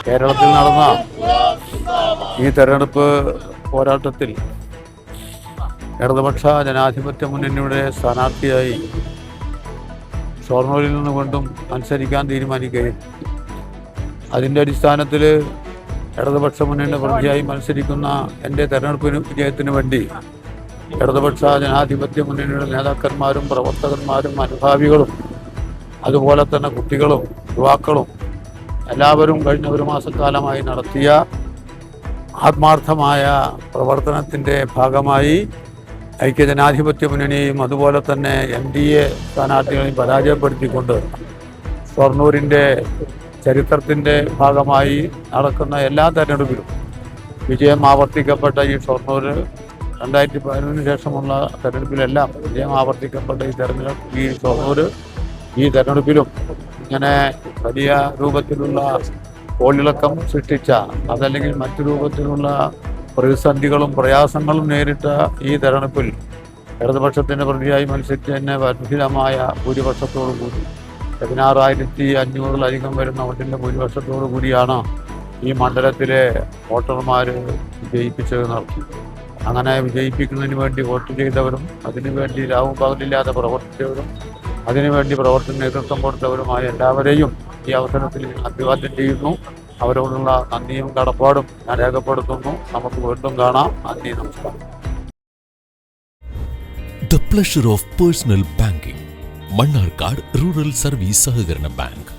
കേരളത്തിൽ നടന്ന ഈ തെരഞ്ഞെടുപ്പ് പോരാട്ടത്തിൽ ഇടതുപക്ഷ ജനാധിപത്യ മുന്നണിയുടെ സ്ഥാനാർത്ഥിയായി ഷൊർണൂരിൽ നിന്നുകൊണ്ടും മത്സരിക്കാൻ തീരുമാനിക്കുകയും അതിൻ്റെ അടിസ്ഥാനത്തിൽ ഇടതുപക്ഷ മുന്നണിയുടെ പ്രതിയായി മത്സരിക്കുന്ന എൻ്റെ തെരഞ്ഞെടുപ്പ് വിജയത്തിന് വേണ്ടി ഇടതുപക്ഷ ജനാധിപത്യ മുന്നണിയുടെ നേതാക്കന്മാരും പ്രവർത്തകന്മാരും അനുഭാവികളും അതുപോലെ തന്നെ കുട്ടികളും യുവാക്കളും എല്ലാവരും കഴിഞ്ഞ ഒരു മാസക്കാലമായി നടത്തിയ ആത്മാർത്ഥമായ പ്രവർത്തനത്തിൻ്റെ ഭാഗമായി ഐക്യജനാധിപത്യ മുന്നണിയെയും അതുപോലെ തന്നെ NDA സ്ഥാനാർത്ഥികളെയും പരാജയപ്പെടുത്തിക്കൊണ്ട് ഷൊർണൂരിൻ്റെ ചരിത്രത്തിൻ്റെ ഭാഗമായി നടക്കുന്ന എല്ലാ തെരഞ്ഞെടുപ്പിലും വിജയം ആവർത്തിക്കപ്പെട്ട ഈ ഷൊർണൂർ 2011 ശേഷമുള്ള തെരഞ്ഞെടുപ്പിലെല്ലാം വിജയം ആവർത്തിക്കപ്പെട്ട ഈ ഷൊർണൂർ ഈ തെരഞ്ഞെടുപ്പിലും ഇങ്ങനെ വലിയ രൂപത്തിലുള്ള കോളിളക്കം സൃഷ്ടിച്ച അതല്ലെങ്കിൽ മറ്റു രൂപത്തിലുള്ള പ്രതിസന്ധികളും പ്രയാസങ്ങളും നേരിട്ട ഈ തെരഞ്ഞെടുപ്പിൽ ഇടതുപക്ഷത്തിൻ്റെ പ്രതിയായി മത്സരിച്ച് തന്നെ വർദ്ധിതമായ ഭൂരിപക്ഷത്തോടു കൂടി 16,500-ലധികം വരുന്ന വോട്ടിൻ്റെ ഭൂരിപക്ഷത്തോടു കൂടിയാണ് ഈ മണ്ഡലത്തിലെ വോട്ടർമാർ വിജയിപ്പിച്ചത് നടത്തി. അങ്ങനെ വിജയിപ്പിക്കുന്നതിന് വേണ്ടി വോട്ട് ചെയ്തവരും അതിനുവേണ്ടി രാവും പകലില്ലാതെ പ്രവർത്തിച്ചവരും അതിനുവേണ്ടി പ്രവർത്തന നേതൃത്വം കൊടുത്തവരുമായ എല്ലാവരെയും ഈ അവസരത്തിൽ അഭിവാദ്യം ചെയ്യുന്നു. അവരോടുള്ള നന്ദിയും കടപ്പാടും ഞാൻ രേഖപ്പെടുത്തുന്നു. നമുക്ക് വീണ്ടും കാണാം. നന്ദി, നമസ്കാരം. The pleasure of personal banking. Mannarkkad rural service സഹകരണ ബാങ്ക്.